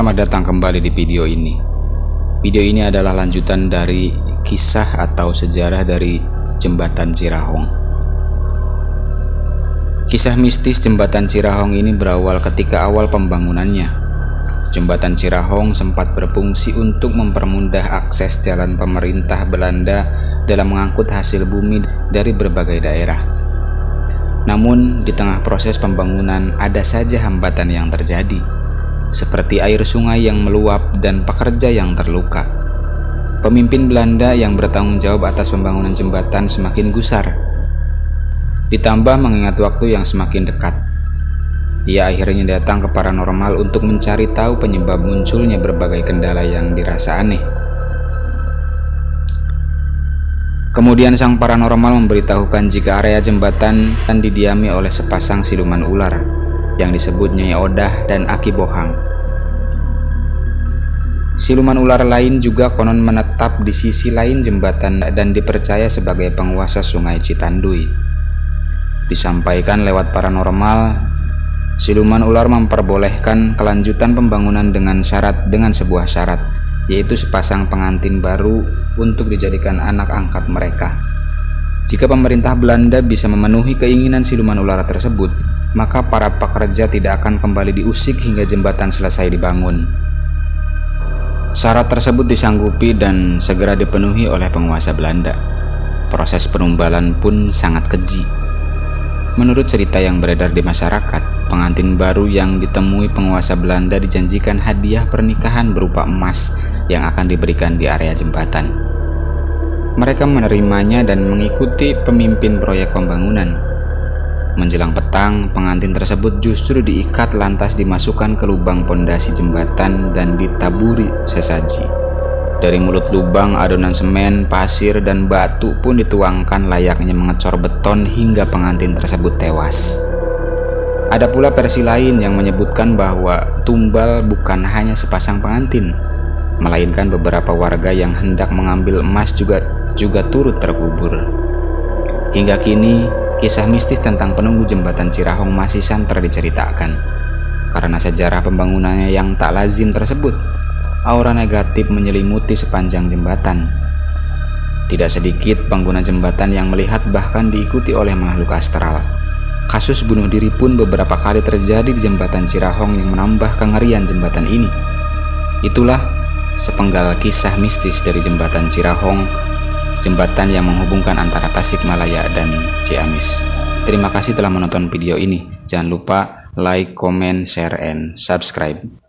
Selamat datang kembali di video ini. Video ini adalah lanjutan dari kisah atau sejarah dari Jembatan Cirahong. Kisah mistis Jembatan Cirahong ini berawal ketika awal pembangunannya. Jembatan Cirahong sempat berfungsi untuk mempermudah akses jalan pemerintah Belanda dalam mengangkut hasil bumi dari berbagai daerah. Namun, di tengah proses pembangunan ada saja hambatan yang terjadi, seperti air sungai yang meluap dan pekerja yang terluka. Pemimpin Belanda yang bertanggung jawab atas pembangunan jembatan semakin gusar. Ditambah mengingat waktu yang semakin dekat, ia akhirnya datang ke paranormal untuk mencari tahu penyebab munculnya berbagai kendala yang dirasa aneh. Kemudian sang paranormal memberitahukan jika area jembatan didiami oleh sepasang siluman ular yang disebut Nyai Odah dan Aki Bohang. Siluman ular lain juga konon menetap di sisi lain jembatan dan dipercaya sebagai penguasa sungai Citanduy. Disampaikan lewat paranormal, siluman ular memperbolehkan kelanjutan pembangunan dengan sebuah syarat, yaitu sepasang pengantin baru untuk dijadikan anak angkat mereka. Jika pemerintah Belanda bisa memenuhi keinginan siluman ular tersebut, maka para pekerja tidak akan kembali diusik hingga jembatan selesai dibangun. Syarat tersebut disanggupi dan segera dipenuhi oleh penguasa Belanda. Proses penumbalan pun sangat keji. Menurut cerita yang beredar di masyarakat, pengantin baru yang ditemui penguasa Belanda dijanjikan hadiah pernikahan berupa emas yang akan diberikan di area jembatan. Mereka menerimanya dan mengikuti pemimpin proyek pembangunan. Menjelang petang, pengantin tersebut justru diikat lantas dimasukkan ke lubang pondasi jembatan dan ditaburi sesaji. Dari mulut lubang, adonan semen, pasir, dan batu pun dituangkan layaknya mengecor beton hingga pengantin tersebut tewas. Ada pula versi lain yang menyebutkan bahwa tumbal bukan hanya sepasang pengantin, melainkan beberapa warga yang hendak mengambil emas juga turut terkubur. Hingga kini, kisah mistis tentang penunggu jembatan Cirahong masih santer diceritakan. Karena sejarah pembangunannya yang tak lazim tersebut, aura negatif menyelimuti sepanjang jembatan. Tidak sedikit pengguna jembatan yang melihat bahkan diikuti oleh makhluk astral. Kasus bunuh diri pun beberapa kali terjadi di jembatan Cirahong yang menambah kengerian jembatan ini. Itulah sepenggal kisah mistis dari jembatan Cirahong, jembatan yang menghubungkan antara Tasikmalaya dan Ciamis. Terima kasih telah menonton video ini. Jangan lupa like, comment, share, and subscribe.